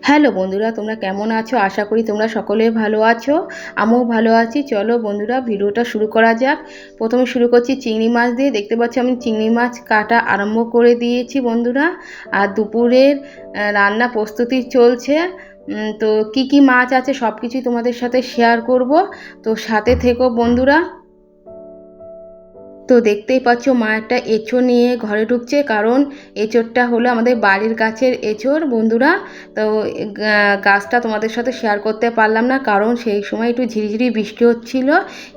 Hello বন্ধুরা, তোমরা কেমন আছো? আশা করি তোমরা সকলে ভালো আছো। আমিও ভালো আছি। চলো বন্ধুরা, ভিডিওটা শুরু করা যাক। প্রথমে শুরু করছি চিংড়ি মাছ দিয়ে। দেখতে পাচ্ছি আমি চিংড়ি মাছ কাটা আরম্ভ করে দিয়েছি বন্ধুরা। আর দুপুরের রান্না প্রস্তুতি চলছে। তো কি কি মাছ আছে সব কিছুই তোমাদের সাথে শেয়ার করব। তো সাথে থেকো বন্ধুরা। তো দেখতেই পাচ্ছ মা একটা এঁচোড় নিয়ে ঘরে ঢুকছে, কারণ এঁচোড়টা হলো আমাদের বাড়ির গাছের এঁচোড় বন্ধুরা। তো গাছটা তোমাদের সাথে শেয়ার করতে পারলাম না, কারণ সেই সময় একটু ঝিরিঝিরি বৃষ্টি হচ্ছিল।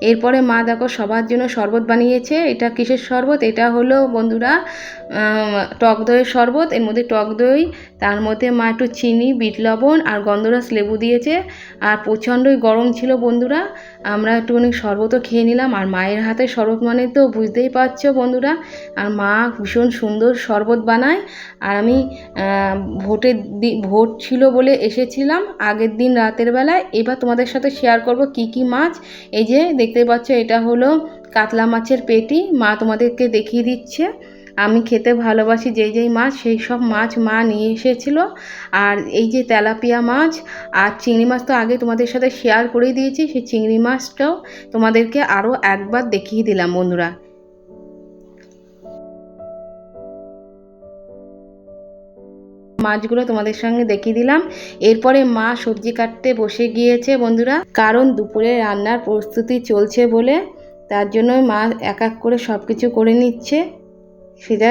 এরপরে মা দেখো সবার জন্য শরবত বানিয়েছে। এটা কিসের শরবত? এটা হলো বন্ধুরা টক দইয়ের শরবত। এর মধ্যে টক দই, তার মধ্যে মা একটু চিনি, বিট লবণ আর গন্ধরাস লেবু দিয়েছে। আর প্রচণ্ডই গরম ছিল বন্ধুরা। আমরা একটুখানি শরবতও খেয়ে নিলাম। আর মায়ের হাতে শরবত মানে তো বুঝতেই পারছো বন্ধুরা। আর মা ভীষণ সুন্দর শরবত বানায়। আর আমি ভোট ছিল বলে এসেছিলাম আগের দিন রাতের বেলায়। এবার তোমাদের সাথে শেয়ার করব কি কি মাছ। এই যে দেখতে পাচ্ছ, এটা হলো কাতলা মাছের পেটি। মা তোমাদেরকে দেখিয়ে দিচ্ছে। আমি খেতে ভালোবাসি যেই যেই মাছ, সেই সব মাছ মা নিয়ে এসেছিল। আর এই যে তেলাপিয়া মাছ আর চিংড়ি মাছ তো আগে তোমাদের সাথে শেয়ার করে দিয়েছি। সেই চিংড়ি মাছটাও তোমাদেরকে আরও একবার দেখিয়ে দিলাম বন্ধুরা। মাছগুলো তোমাদের সঙ্গে দেখিয়ে দিলাম। এরপরে মা সবজি কাটতে বসে গিয়েছে বন্ধুরা, কারণ দুপুরে রান্নার প্রস্তুতি চলছে বলে। তার জন্যই মা এক এক করে সব কিছু করে নিচ্ছে, সেটা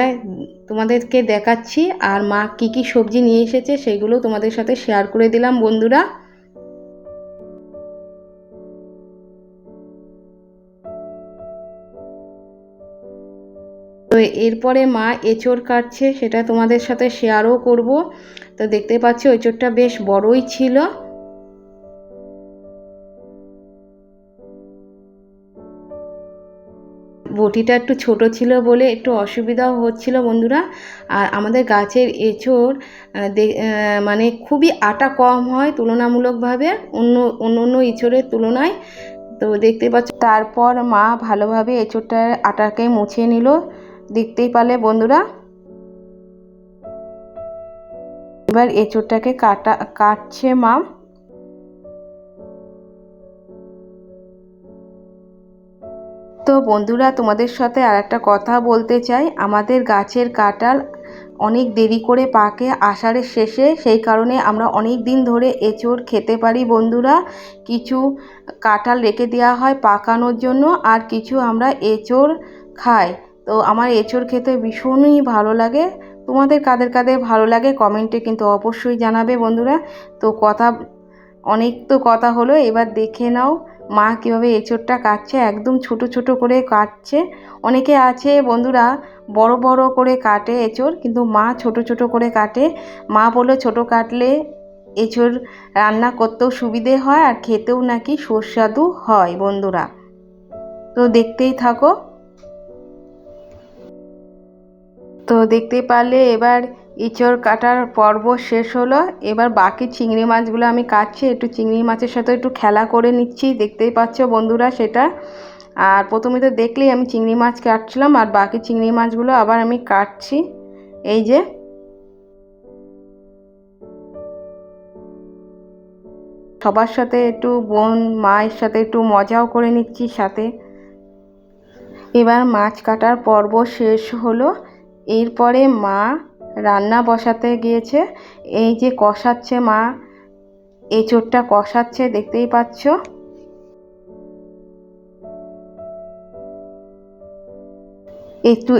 তোমাদেরকে দেখাচ্ছি। আর মা কি কি সবজি নিয়ে এসেছে সেগুলো তোমাদের সাথে শেয়ার করে দিলাম বন্ধুরা। তো এরপরে মা এঁচোড় কাটছে, সেটা তোমাদের সাথে শেয়ারও করব। তো দেখতে পাচ্ছ এঁচোড়টা বেশ বড়ই ছিল। বটিটা একটু ছোট ছিল বলে একটু অসুবিধাও হচ্ছিল বন্ধুরা। আর আমাদের গাছের এঁচোড় মানে খুবই আটা কম হয় তুলনামূলকভাবে অন্য অন্য এঁচোড়ের তুলনায়। তো দেখতে পাচ্ছ, তারপর মা ভালোভাবে এঁচোড়টার আটাকে মুছে নিল, দেখতেই পারলে বন্ধুরা। এবার এঁচোড়টাকে কাটছে মা। তো বন্ধুরা, তোমাদের সাথে আর একটা কথা বলতে চাই। আমাদের গাছের কাঁঠাল অনেক দেরি করে পাকে আষাঢ়ের শেষে, সেই কারণে আমরা অনেক দিন ধরে এঁচোড় খেতে পারি বন্ধুরা। কিছু কাঁঠাল রেখে দেওয়া হয় পাকানোর জন্য, আর কিছু আমরা এঁচোড় খাই। তো আমার এঁচোড় খেতে ভীষণই ভালো লাগে। তোমাদের কাদের কাদের ভালো লাগে কমেন্টে কিন্তু অবশ্যই জানাবে বন্ধুরা। তো অনেক তো কথা হলো, এবার দেখে নাও মা কীভাবে এঁচোড়টা কাটছে। একদম ছোট ছোট করে কাটছে। অনেকে আছে বন্ধুরা বড় বড় করে কাটে এঁচোড়, কিন্তু মা ছোট ছোট করে কাটে। মা বলে ছোট কাটলে এঁচোড় রান্না করতেও সুবিধে হয়, আর খেতেও নাকি সুস্বাদু হয় বন্ধুরা। তো দেখতেই থাকো। তো দেখতে পারলে এবার এঁচোড় কাটার পর্ব শেষ হলো। এবার বাকি চিংড়ি মাছগুলো আমি কাটছি, একটু চিংড়ি মাছের সাথে একটু খেলা করে নিচ্ছি, দেখতেই পাচ্ছ বন্ধুরা সেটা। আর প্রথমে তো দেখলেই আমি চিংড়ি মাছ কাটছিলাম, আর বাকি চিংড়ি মাছগুলো আবার আমি কাটছি। এই যে সবার সাথে একটু মায়ের সাথে একটু মজাও করে নিচ্ছি সাথে। এবার মাছ কাটার পর্ব শেষ হলো। এরপরে মা রান্না বসাতে গিয়েছে। এই যে কষাচ্ছে মা, এঁচোড়টা কষাচ্ছে, দেখতেই পাচ্ছ। একটু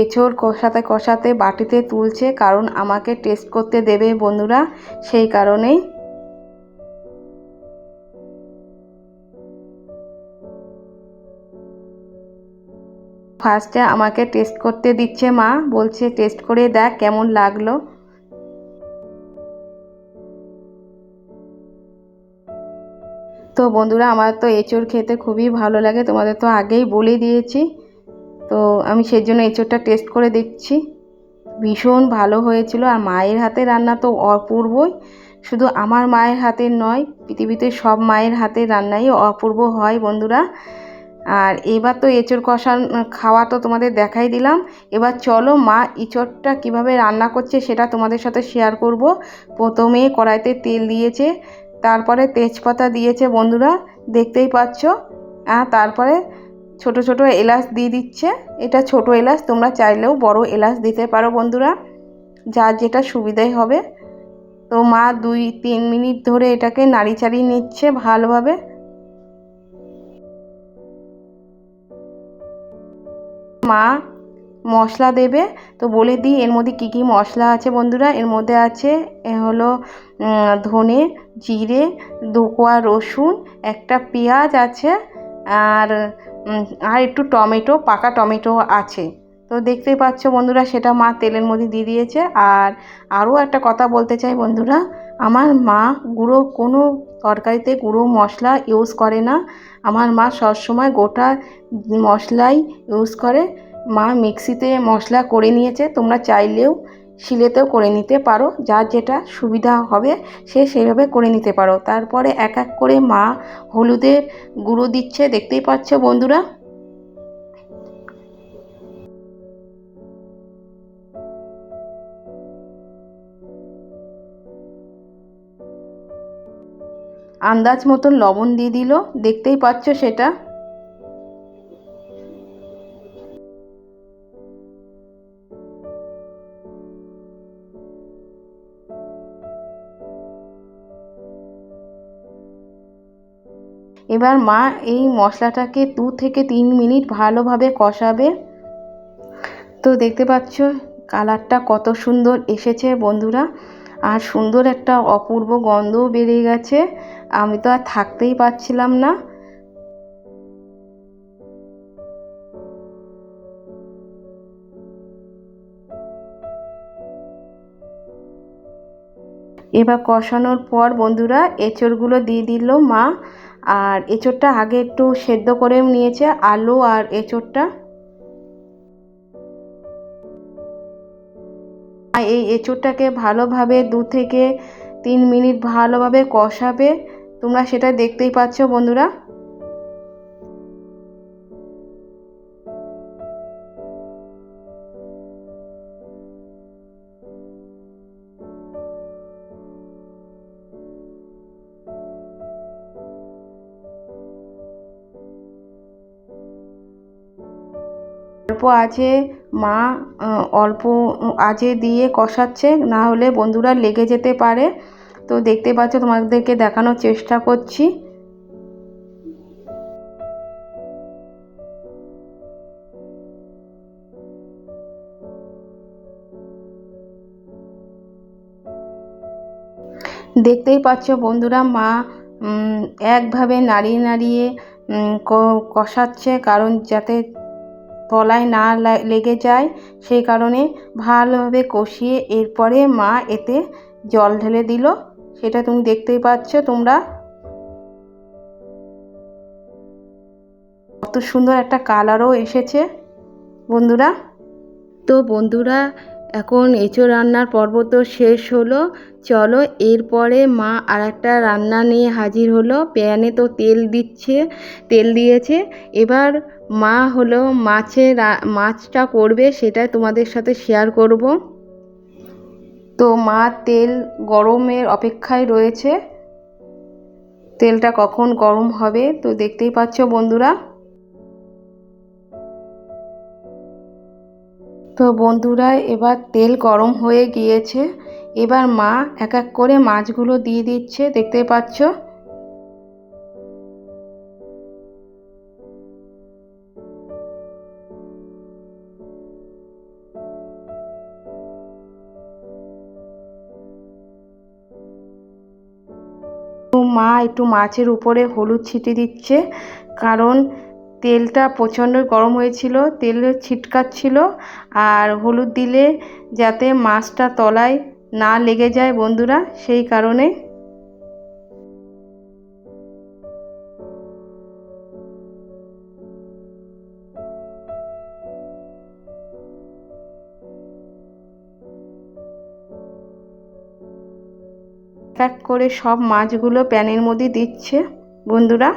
এঁচোড় কষাতে কষাতে বাটিতে তুলছে, কারণ আমাকে টেস্ট করতে দেবে বন্ধুরা, সেই কারণেই। ফার্স্টে আমাকে টেস্ট করতে দিচ্ছে মা, বলছে টেস্ট করে দেখ কেমন লাগলো। তো বন্ধুরা, আমার তো এঁচোড় খেতে খুবই ভালো লাগে, তোমাদের তো আগেই বলে দিয়েছি। তো আমি সেই জন্য এঁচোড়টা টেস্ট করে দেখছি। ভীষণ ভালো হয়েছিল। আর মায়ের হাতে রান্না তো অপূর্বই। শুধু আমার মায়ের হাতের নয়, পৃথিবীতে সব মায়ের হাতের রান্নাই অপূর্ব হয় বন্ধুরা। আর এবার তো এঁচোড় কষা খাওয়া তো তোমাদের দেখাই দিলাম। এবার চলো মা এঁচোড়টা কীভাবে রান্না করছে সেটা তোমাদের সাথে শেয়ার করব। প্রথমে কড়াইতে তেল দিয়েছে, তারপরে তেজপাতা দিয়েছে বন্ধুরা, দেখতেই পাচ্ছ। তারপরে ছোট ছোট এলাচ দিয়ে দিচ্ছে। এটা ছোট এলাচ, তোমরা চাইলেও বড় এলাচ দিতে পারো বন্ধুরা, যার যেটা সুবিধাই হবে। তো মা 2-3 মিনিট ধরে এটাকে নাড়ি চাড়িয়ে নিচ্ছে ভালোভাবে। মা মশলা দেবে, তো বলে দিই এর মধ্যে কী কী মশলা আছে বন্ধুরা। এর মধ্যে আছে হলো ধনে, জিরে, 2 কোয়া রসুন, একটা পেঁয়াজ আছে, আর একটু টমেটো, পাকা টমেটো আছে। তো দেখতেই পাচ্ছ বন্ধুরা, সেটা মা তেলের মধ্যে দিয়ে দিয়েছে। আর আরও একটা কথা বলতে চাই বন্ধুরা, আমার মা গুঁড়ো কোনো তরকারিতে গুঁড়ো মশলা ইউজ করে না। আমার মা সবসময় গোটা মশলাই ইউজ করে। মা মিক্সিতে মশলা করে নিয়েছে, তোমরা চাইলেও শিলেতেও করে নিতে পারো, যার যেটা সুবিধা হবে সে সেইভাবে করে নিতে পারো। তারপরে এক এক করে মা হলুদের গুঁড়ো দিচ্ছে, দেখতেই পাচ্ছ বন্ধুরা। আন্দাজ মতন লবণ দিয়ে দিল, দেখতেই পাচ্ছ সেটা। এবার মা এই মশলাটাকে 2 থেকে 3 মিনিট ভালোভাবে কষাবে। তো দেখতে পাচ্ছ কালারটা কত সুন্দর এসেছে বন্ধুরা, আর সুন্দর একটা অপূর্ব গন্ধও বেরিয়ে গেছে। আমি তো আর থাকতেই পারছিলাম না। এবার কষানোর পর বন্ধুরা এঁচোড়গুলো দিয়ে দিল মা। আর এঁচোড়টা আগে একটু সেদ্ধ করে নিয়েছে, আলু আর এঁচোড়টা। এই এঁচোড়টাকে ভালোভাবে 2 থেকে 3 মিনিট ভালোভাবে কষাবে, তোমরা সেটা দেখতেই পাচ্ছ বন্ধুরা। অল্প আঁচে মা অল্প আঁচে দিয়ে কষাচ্ছে, না হলে বন্ধুরা লেগে যেতে পারে। তো দেখতে পাচ্ছ, তোমাদেরকে দেখানোর চেষ্টা করছি। দেখতেই পাচ্ছ বন্ধুরা, মা একভাবে নাড়িয়ে নাড়িয়ে কষাচ্ছে, কারণ যাতে তলায় না লেগে যায়, সেই কারণে ভালোভাবে কষিয়ে এরপরে মা এতে জল ঢেলে দিল, সেটা তুমি দেখতেই পাচ্ছ তোমরা। কত সুন্দর একটা কালারও এসেছে বন্ধুরা। তো বন্ধুরা, এখন এঁচোড় রান্নার পর্ব তো শেষ হলো। চলো এরপরে মা আর একটা রান্না নিয়ে হাজির হলো। প্যানে তো তেল দিয়েছে। এবার মা হলো মাছটা করবে, সেটা তোমাদের সাথে শেয়ার করব। তো মা তেল গরমের অপেক্ষায় রয়েছে, তেলটা কখন গরম হবে তো দেখতেই পাচ্ছ বন্ধুরা। তো বন্ধুরা, এবার তেল গরম হয়ে গিয়েছে। এবার মা এক এক করে মাছগুলো দিয়ে দিচ্ছে, দেখতেই পাচ্ছ। তো মা একটু মাছের উপরে হলুদ ছিটিয়ে দিচ্ছে, কারণ তেলটা প্রচণ্ড গরম হয়েছিল, তেল ছিটকাচ্ছিল। আর হলুদ দিলে যাতে মাছটা তলায় না লেগে যায় বন্ধুরা, সেই কারণে। এক করে সব মাছগুলো প্যানের মধ্যে দিচ্ছে বন্ধুরা।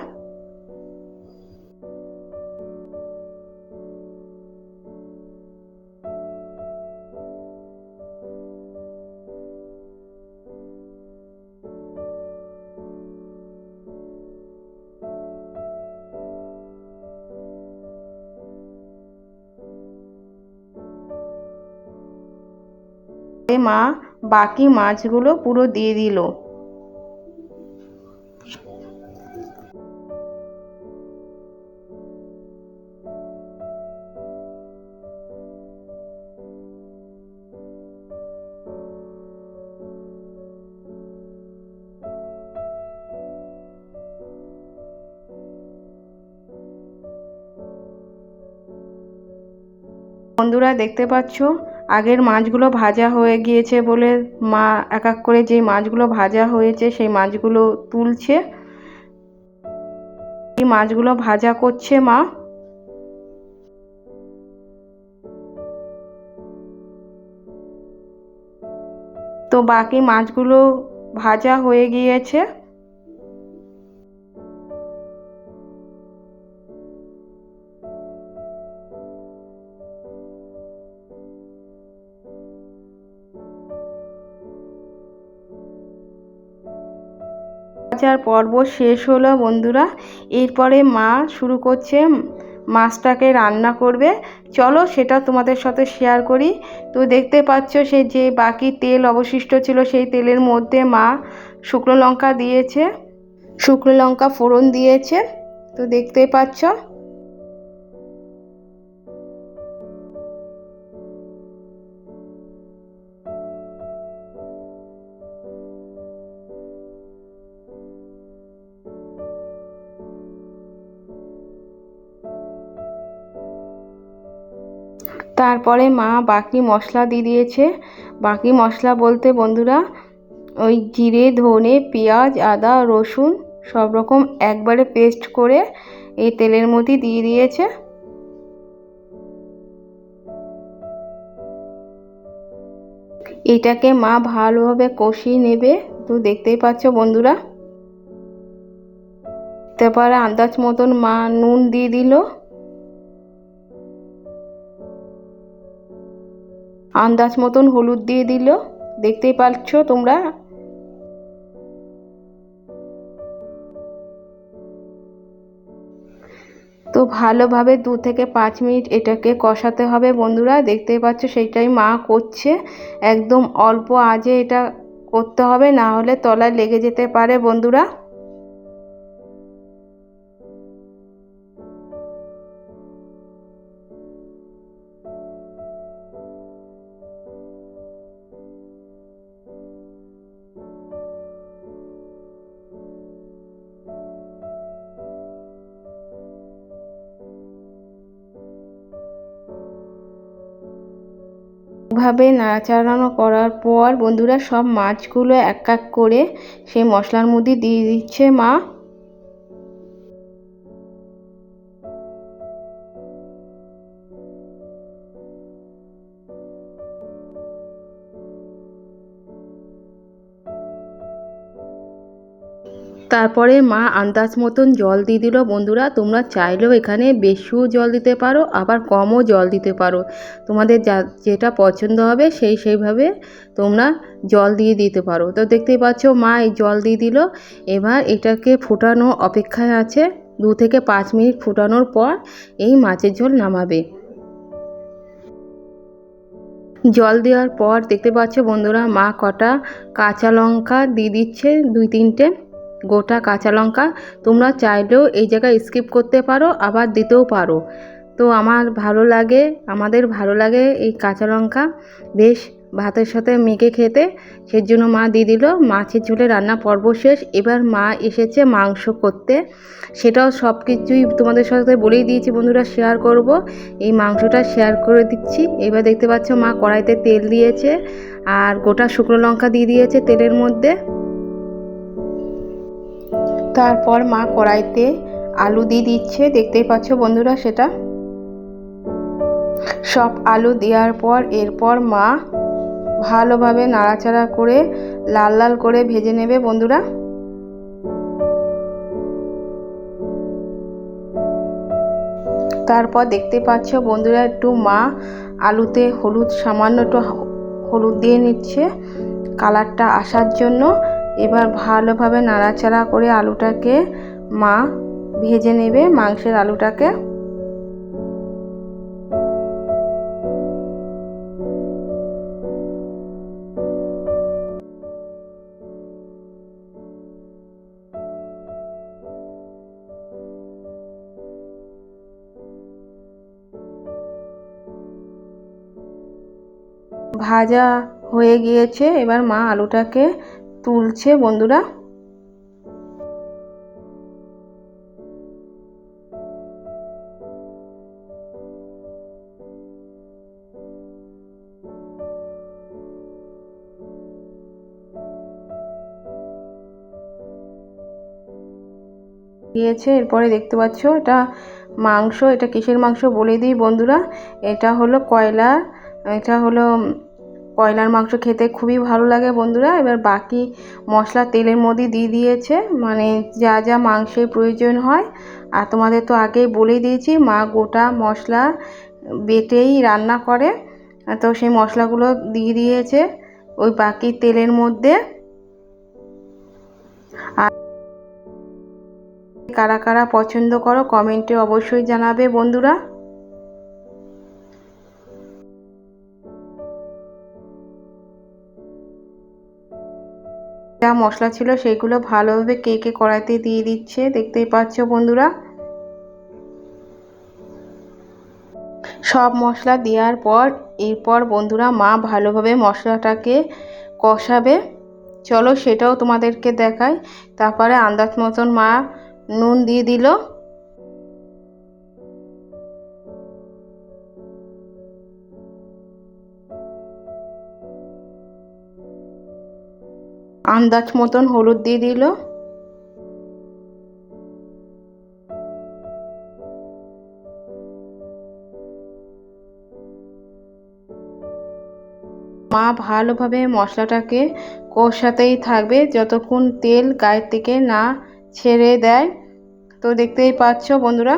মা বাকি মাছগুলো পুরো দিয়ে দিল। বন্ধুরা দেখতে পাচ্ছ আগের মাছগুলো ভাজা হয়ে গিয়েছে বলে মা এক এক করে যে মাছগুলো ভাজা হয়েছে সেই মাছগুলো তুলছে। এই মাছগুলো ভাজা করছে মা। তো বাকি মাছগুলো ভাজা হয়ে গিয়েছে। ভাজার পর্ব শেষ হলো বন্ধুরা। এরপরে মা শুরু করছে মাছটাকে রান্না করবে। চলো সেটা তোমাদের সাথে শেয়ার করি। তো দেখতে পাচ্ছ সে যে বাকি তেল অবশিষ্ট ছিল সেই তেলের মধ্যে মা শুকনো লঙ্কা দিয়েছে, শুকনো লঙ্কা ফোড়ন দিয়েছে। তো দেখতে পাচ্ছ তারপরে মা বাকি মশলা দিয়ে দিয়েছে। বাকি মশলা বলতে বন্ধুরা ওই জিরে, ধনে, পেঁয়াজ, আদা, রসুন সব রকম একবারে পেস্ট করে এই তেলের মধ্যে দিয়ে দিয়েছে। এটাকে মা ভালোভাবে কষিয়ে নেবে। তো দেখতেই পাচ্ছ বন্ধুরা। তারপরে আন্দাজ মতন মা নুন দিয়ে দিল, আন্দাজ মতন হলুদ দিয়ে দিল। দেখতেই পাচ্ছ তোমরা। তো ভালোভাবে 2 থেকে 5 মিনিট এটাকে কষাতে হবে বন্ধুরা। দেখতেই পাচ্ছ সেইটাই মা করছে। একদম অল্প আঁচে এটা করতে হবে, না হলে তলায় লেগে যেতে পারে বন্ধুরা। ভাবে নাড়াচাড়া করার পর বন্ধুরা সব মাছগুলো এক এক করে সেই মশলার মধ্যে দিয়ে দিচ্ছে মা। তারপরে মা আন্দাজ মতন জল দিয়ে দিল বন্ধুরা। তোমরা চাইলেও এখানে বেশিও জল দিতে পারো, আবার কমও জল দিতে পারো। তোমাদের যেটা পছন্দ হবে সেইভাবে তোমরা জল দিয়ে দিতে পারো। তো দেখতেই পাচ্ছ মা এই জল দিয়ে দিল। এবার এটাকে ফোটানো অপেক্ষায় আছে। 2 থেকে 5 মিনিট ফোটানোর পর এই মাছের ঝোল নামাবে। জল দেওয়ার পর দেখতে পাচ্ছ বন্ধুরা মা কটা কাঁচা লঙ্কা দিয়ে দিচ্ছে, 2-3টে গোটা কাঁচা লঙ্কা। তোমরা চাইলেও এই জায়গায় স্কিপ করতে পারো, আবার দিতেও পারো। তো আমাদের ভালো লাগে এই কাঁচা লঙ্কা বেশ ভাতের সাথে মেখে খেতে, সেজন্য মা দিয়ে দিল। মাছের ঝোলে রান্না পর্ব শেষ। এবার মা এসেছে মাংস করতে। সেটাও সব কিছুই তোমাদের সাথে বলেই দিয়েছি বন্ধুরা, শেয়ার করব। এই মাংসটা শেয়ার করে দিচ্ছি। এবার দেখতে পাচ্ছ মা কড়াইতে তেল দিয়েছে আর গোটা শুকনো লঙ্কা দিয়ে দিয়েছে তেলের মধ্যে। তারপর মা কড়াইতে আলু দিয়ে দিচ্ছে। দেখতেই পাচ্ছ বন্ধুরা সেটা। সব আলু দেওয়ার পর এরপর মা ভালোভাবে নাড়াচাড়া করে লাল লাল করে ভেজে নেবে বন্ধুরা। তারপর দেখতে পাচ্ছ বন্ধুরা একটু মা আলুতে সামান্য একটু হলুদ দিয়ে নিচ্ছে কালারটা আসার জন্য। এবার ভালোভাবে নাড়াচাড়া করে আলুটাকে মা ভেজে নেবে, মাংসের আলুটাকে। ভাজা হয়ে গিয়েছে, এবার মা আলুটাকে তুলছে বন্ধুরা। দিয়েছে, এরপরে দেখতে পাচ্ছ এটা মাংস। এটা কিসের মাংস বলে দিই বন্ধুরা, এটা হলো কয়লার। এটা হলো কয়লার মাংস, খেতে খুবই ভালো লাগে বন্ধুরা। এবার বাকি মশলা তেলের মধ্যে দিয়ে দিয়েছে, মানে যা যা মাংসের প্রয়োজন হয়। আর তোমাদের তো আগেই বলে দিয়েছি, মা গোটা মশলা বেটেই রান্না করে, তো সেই মশলাগুলো দিয়ে দিয়েছে ওই বাকি তেলের মধ্যে। আর কারা কারা পছন্দ করো কমেন্টে অবশ্যই জানাবে বন্ধুরা। যা মশলা ছিল সেগুলো ভালোভাবে কেকে কড়াইতে দিয়ে দিচ্ছে, দেখতেই পাচ্ছ বন্ধুরা। সব মশলা দেওয়ার পর এরপর বন্ধুরা মা ভালোভাবে মশলাটাকে কষাবে। চলো সেটাও তোমাদেরকে দেখাই। তারপরে আন্দাজ মতন মা নুন দিয়ে দিল। আন্দাজ মতন হলুদ দিয়ে দিল। মা ভালোভাবে মশলাটাকে কষাতেই থাকবে যতক্ষণ তেল গায়ের থেকে না ছেড়ে দেয়। তো দেখতেই পাচ্ছ বন্ধুরা।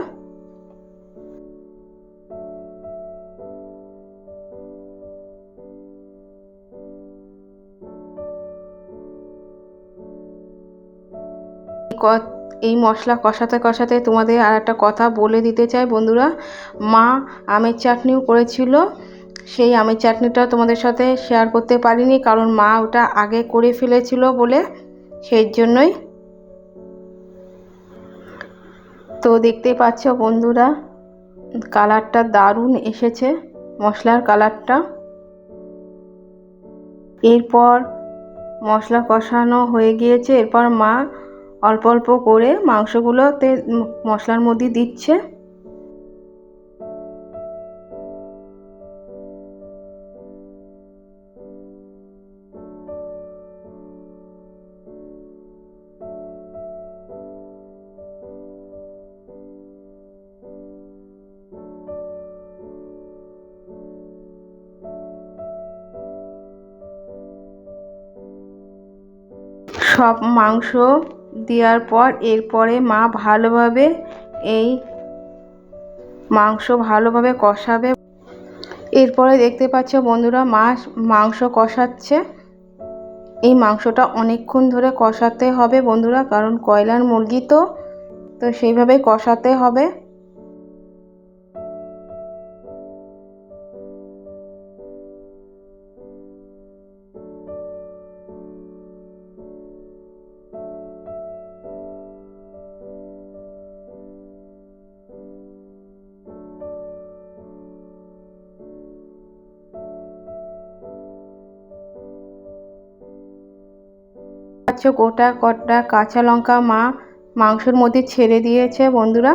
এই মশলা কষাতে কষাতে তোমাদের আর একটা কথা বলে দিতে চাই বন্ধুরা, মা আমের চাটনিও করেছিল। সেই আমের চাটনিটা তোমাদের সাথে শেয়ার করতে পারিনি, কারণ মা ওটা আগে করে ফেলেছিল বলে, সেই জন্যই। তো দেখতেই পাচ্ছ বন্ধুরা, কালারটা দারুণ এসেছে, মশলার কালারটা। এরপর মশলা কষানো হয়ে গিয়েছে, এরপর মা অল্প অল্প করে মাংসগুলোতে মশলার মধ্যে দিচ্ছে। সব মাংস দেওয়ার পর এরপরে মা ভালোভাবে এই মাংস ভালোভাবে কষাবে। এরপরে দেখতে পাচ্ছ বন্ধুরা মা মাংস কষাচ্ছে। এই মাংসটা অনেকক্ষণ ধরে কষাতে হবে বন্ধুরা, কারণ কয়লার মুরগি তো সেইভাবে কষাতে হবে। গোটা কটা কাঁচা লঙ্কা মা মাংসের মধ্যে ছেড়ে দিয়েছে বন্ধুরা।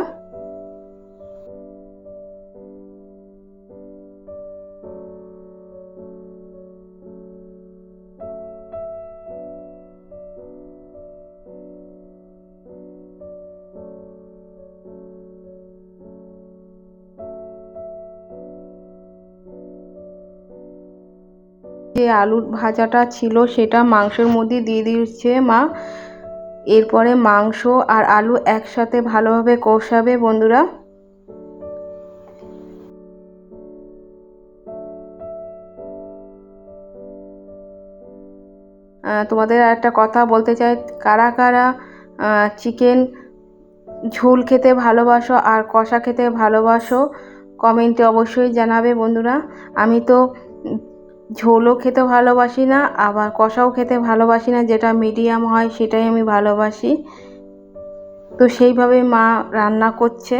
যে আলুর ভাজাটা ছিল সেটা মাংসের মধ্যে দিয়ে দিচ্ছে মা। এরপরে মাংস আর আলু একসাথে ভালোভাবে কষাবে বন্ধুরা। তোমাদের একটা কথা বলতে চাই, কারা কারা চিকেন ঝোল খেতে ভালোবাসো আর কষা খেতে ভালোবাসো কমেন্টে অবশ্যই জানাবে বন্ধুরা। আমি তো ঝোলও খেতে ভালোবাসি না, আবার কষাও খেতে ভালোবাসি না, যেটা মিডিয়াম হয় সেটাই আমি ভালোবাসি। তো সেইভাবে মা রান্না করছে।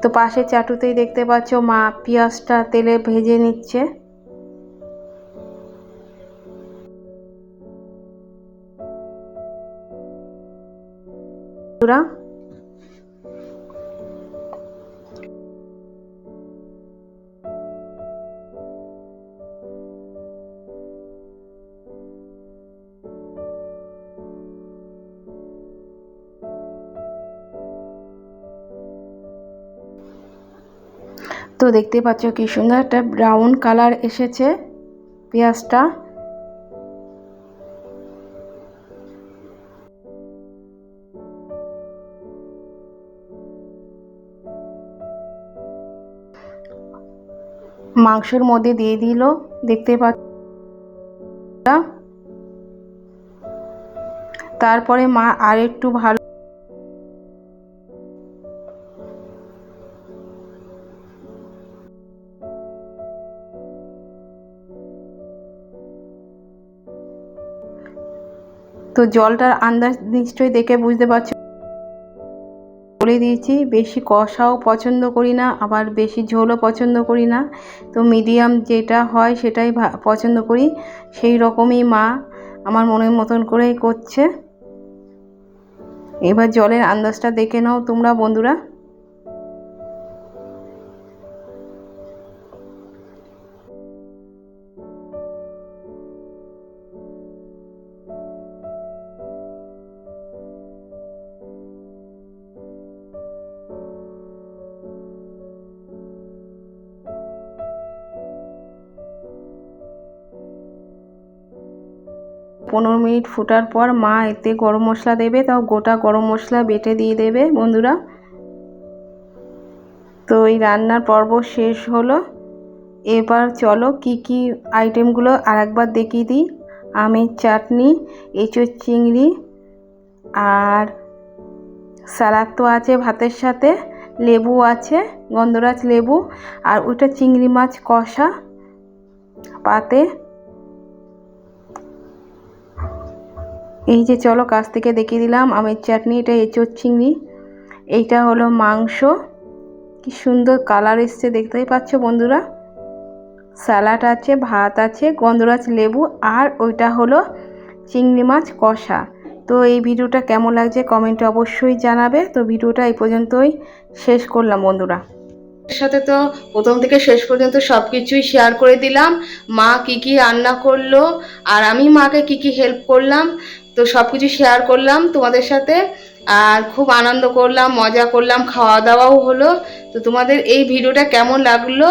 তো পাশে চাটুতেই দেখতে পাচ্ছ মা পেঁয়াজটা তেলে ভেজে নিচ্ছে। বন্ধুরা তো দেখতে পাচ্ছ কি সুন্দর একটা ব্রাউন কালার এসেছে পেঁয়াজটা। মাংসের মধ্যে দিয়ে দিল, দেখতে পাচ্ছ। তারপরে মা আর একটু ভালো তো জলটার আন্দাজ নিশ্চয়ই দেখে বুঝতে পারছো, বলে দিয়েছি বেশি কষাও পছন্দ করি না, আবার বেশি ঝোলও পছন্দ করি না। তো মিডিয়াম যেটা হয় সেটাই পছন্দ করি। সেই রকমই মা আমার মনের মতন করেই করছে। এবার জলের আন্দাজটা দেখে নাও তোমরা বন্ধুরা। 15 মিনিট ফোটার পর মা এতে গরম মশলা দেবে, তাও গোটা গরম মশলা বেটে দিয়ে দেবে বন্ধুরা। তো এই রান্নার পর্ব শেষ হলো। এবার চলো কি কি আইটেমগুলো আরেকবার দেখিয়ে দিই। আমের চাটনি, এঁচোড় চিংড়ি, আর স্যালাড তো আছে ভাতের সাথে, লেবু আছে, গন্ধরাজ লেবু, আর ওটা চিংড়ি মাছ কষা পাতে। এই যে চলো কাছ থেকে দেখিয়ে দিলাম আমের চাটনি, এটা এঁচোড় চিংড়ি, এইটা হলো মাংস, কি সুন্দর কালার এসছে দেখতেই পাচ্ছ বন্ধুরা। স্যালাড আছে, ভাত আছে, গন্ধরাজ লেবু, আর ওইটা হলো চিংড়ি মাছ কষা। তো এই ভিডিওটা কেমন লাগছে কমেন্টে অবশ্যই জানাবে। তো ভিডিওটা এই পর্যন্তই শেষ করলাম বন্ধুরা। এর সাথে তো প্রথম থেকে শেষ পর্যন্ত সব কিছুই শেয়ার করে দিলাম, মা কি কি রান্না করলো আর আমি মাকে কি কি হেল্প করলাম, তো সব কিছু শেয়ার করলাম তোমাদের সাথে। আর খুব আনন্দ করলাম, মজা করলাম, খাওয়া দাওয়াও হলো। তো তোমাদের এই ভিডিওটা কেমন লাগলো,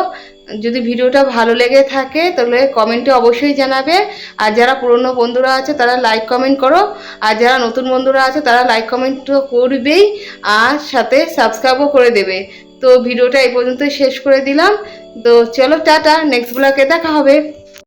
যদি ভিডিওটা ভালো লেগে থাকে তাহলে কমেন্টে অবশ্যই জানাবে। আর যারা পুরনো বন্ধুরা আছে তারা লাইক কমেন্ট করো, আর যারা নতুন বন্ধুরা আছে তারা লাইক কমেন্ট তো করবেই, আর সাথে সাবস্ক্রাইবও করে দেবে। তো ভিডিওটা এই পর্যন্ত শেষ করে দিলাম। তো চলো টাটা, নেক্সট ব্লগে দেখা হবে।